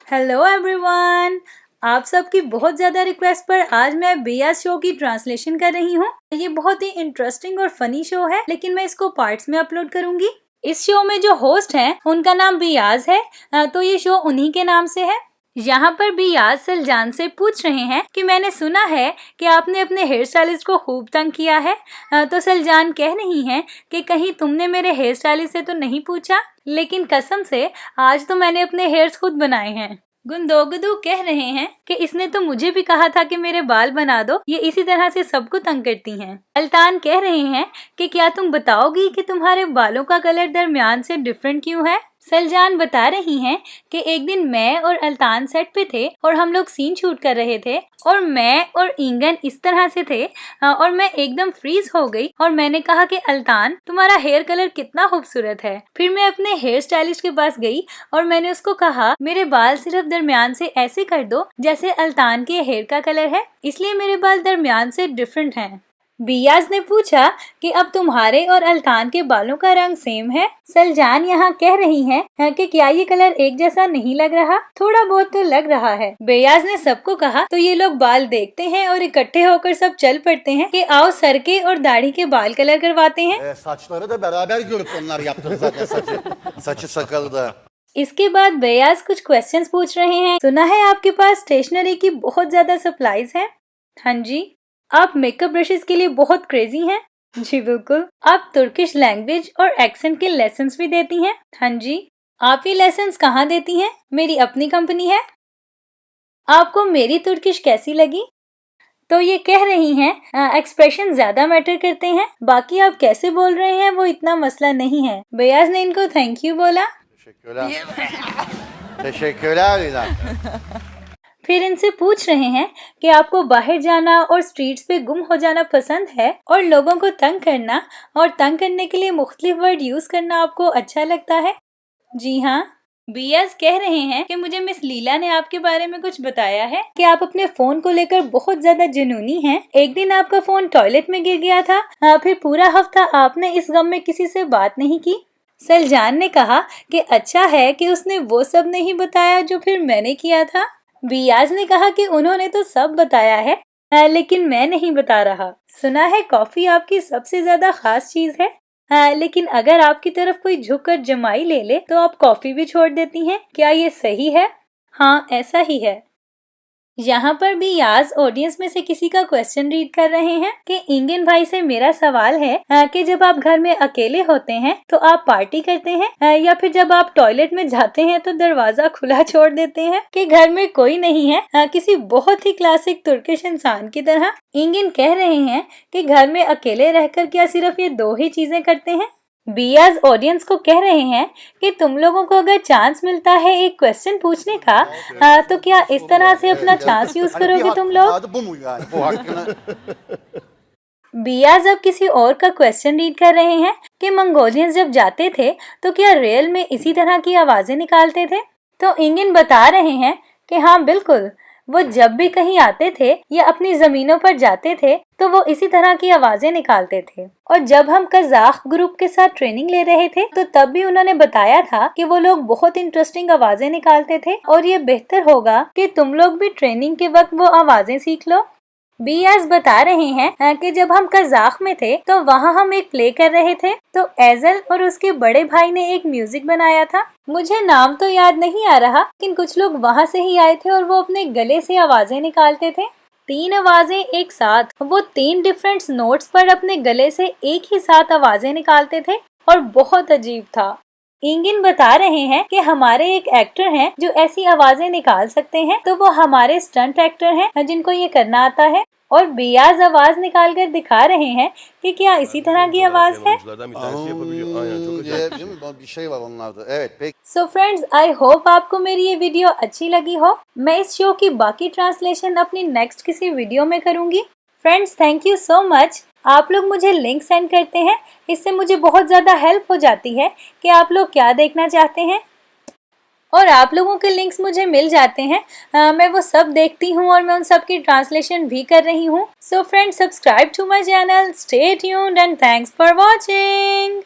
Hello everyone. आप सबकी बहुत ज़्यादा रिक्वेस्ट पर आज मैं बियाज शो की ट्रांसलेशन कर रही हूँ। ये बहुत ही इंटरेस्टिंग और फनी शो है, लेकिन मैं इसको पार्ट्स में अपलोड करूंगी। इस शो में जो होस्ट हैं उनका नाम बियाज है, तो ये शो उन्हीं के नाम से है। यहाँ पर बियाज सलजान से पूछ रहे हैं कि मैंने सुना है कि आपने अपने हेयर स्टाइलिस्ट को खूब तंग किया है। तो सलजान कह रही हैं कि कहीं तुमने मेरे हेयर स्टाइलिस्ट से तो नहीं पूछा, लेकिन कसम से आज तो मैंने अपने हेयर्स खुद बनाए हैं। गुंदोगदू कह रहे हैं कि इसने तो मुझे भी कहा था कि मेरे बाल बना दो, ये इसी तरह से सबको तंग करती हैं। अल्तान कह रहे हैं कि क्या तुम बताओगी कि तुम्हारे बालों का कलर दरमियान से डिफरेंट क्यों है। सलजान बता रही हैं कि एक दिन मैं और अल्तान सेट पे थे और हम लोग सीन शूट कर रहे थे और मैं और इंगन इस तरह से थे और मैं एकदम फ्रीज हो गई और मैंने कहा कि अल्तान तुम्हारा हेयर कलर कितना खूबसूरत है। फिर मैं अपने हेयर स्टाइलिस्ट के पास गई और मैंने उसको कहा मेरे बाल सिर्फ दरमियान से ऐसे कर दो जैसे अल्तान के हेयर का कलर है, इसलिए मेरे बाल दरमियान से डिफरेंट हैं। बियाज ने पूछा कि अब तुम्हारे और अल्तान के बालों का रंग सेम है। सलजान यहाँ कह रही हैं कि क्या ये कलर एक जैसा नहीं लग रहा, थोड़ा बहुत तो लग रहा है। बियाज ने सबको कहा तो ये लोग बाल देखते हैं और इकट्ठे होकर सब चल पड़ते हैं कि आओ सर के और दाढ़ी के बाल कलर करवाते हैं। Saçları da beraber görüp onlar yaptı zaten saçı sakalı da. इसके बाद बियाज कुछ क्वेश्चंस पूछ रहे हैं। सुना है आपके पास स्टेशनरी की बहुत ज्यादा सप्लाईज है। हाँ जी। आप मेकअप ब्रशेस के लिए बहुत क्रेजी हैं। जी बिल्कुल। आप तुर्किश लैंग्वेज और एक्सेंट के लेसन्स भी देती हैं। हाँ जी। आप ये लेसन्स कहाँ देती हैं? मेरी अपनी कंपनी है। आपको मेरी तुर्किश कैसी लगी? तो ये कह रही हैं एक्सप्रेशन ज्यादा मैटर करते हैं, बाकी आप कैसे बोल रहे हैं वो इतना मसला नहीं है। बियाज ने इनको थैंक यू बोला। Teşekkürler İlhan. फिर इनसे पूछ रहे हैं कि आपको बाहर जाना और स्ट्रीट्स पे गुम हो जाना पसंद है और लोगों को तंग करना और तंग करने के लिए मुख्तलिफ वर्ड यूज करना आपको अच्छा लगता है। जी हाँ। बियाज कह रहे हैं कि मुझे मिस लीला ने आपके बारे में कुछ बताया है कि आप अपने फोन को लेकर बहुत ज्यादा जुनूनी हैं। एक दिन आपका फोन टॉयलेट में गिर गया था, फिर पूरा हफ्ता आपने इस गम में किसी से बात नहीं की। सलजान ने कहा कि अच्छा है कि उसने वो सब नहीं बताया जो फिर मैंने किया था। बियाज ने कहा कि उन्होंने तो सब बताया है, लेकिन मैं नहीं बता रहा। सुना है कॉफी आपकी सबसे ज्यादा खास चीज है, लेकिन अगर आपकी तरफ कोई झुककर जमाई ले ले तो आप कॉफी भी छोड़ देती हैं। क्या ये सही है? हाँ, ऐसा ही है। यहाँ पर भी याज ऑडियंस में से किसी का क्वेश्चन रीड कर रहे हैं कि इंगन भाई से मेरा सवाल है कि जब आप घर में अकेले होते हैं तो आप पार्टी करते हैं या फिर जब आप टॉयलेट में जाते हैं तो दरवाजा खुला छोड़ देते हैं कि घर में कोई नहीं है, किसी बहुत ही क्लासिक तुर्किश इंसान की तरह। इंगन कह रहे हैं कि घर में अकेले रहकर क्या सिर्फ ये दो ही चीजें करते हैं। बियाज ऑडियंस को कह रहे हैं कि तुम लोगों को अगर चांस मिलता है एक क्वेश्चन पूछने का, तो क्या इस तरह से अपना चांस यूज करोगे तुम लोग? Bu mu yani? Bu hakkını बियाज अब किसी और का क्वेश्चन रीड कर रहे हैं कि मंगोलियंस जब जाते थे तो क्या रियल में इसी तरह की आवाजें निकालते थे। तो इंगन बता रहे हैं कि हाँ बिल्कुल, वो जब भी कहीं आते थे या अपनी जमीनों पर जाते थे तो वो इसी तरह की आवाजें निकालते थे। और जब हम कजाक ग्रुप के साथ ट्रेनिंग ले रहे थे तो तब भी उन्होंने बताया था कि वो लोग बहुत इंटरेस्टिंग आवाजें निकालते थे और ये बेहतर होगा कि तुम लोग भी ट्रेनिंग के वक्त वो आवाजें सीख लो। बियाज बता रहे हैं कि जब हम कजाक में थे तो वहाँ हम एक प्ले कर रहे थे तो एजल और उसके बड़े भाई ने एक म्यूजिक बनाया था। मुझे नाम तो याद नहीं आ रहा, लेकिन कुछ लोग वहाँ से ही आए थे और वो अपने गले से आवाजें निकालते थे। 3 आवाजें एक साथ, वो 3 डिफरेंट नोट्स पर अपने गले से एक ही साथ आवाजें निकालते थे और बहुत अजीब था। इंगिन बता रहे हैं कि हमारे एक एक्टर हैं जो ऐसी आवाजें निकाल सकते हैं, तो वो हमारे स्टंट एक्टर हैं जिनको ये करना आता है। और बियाज आवाज निकाल कर दिखा रहे हैं कि क्या इसी तरह की आवाज है। bir şey var onlarda. Evet peki. So friends, I hope आपको मेरी ये वीडियो अच्छी लगी हो। मैं इस शो की बाकी ट्रांसलेशन अपनी नेक्स्ट किसी वीडियो में करूंगी। Friends, thank you so much. आप लोग मुझे लिंक सेंड करते हैं, इससे मुझे बहुत ज़्यादा हेल्प हो जाती है कि आप लोग क्या देखना चाहते हैं और आप लोगों के लिंक्स मुझे मिल जाते हैं। मैं वो सब देखती हूँ और मैं उन सब की ट्रांसलेशन भी कर रही हूँ। So friends, subscribe to my channel, stay tuned and thanks for watching.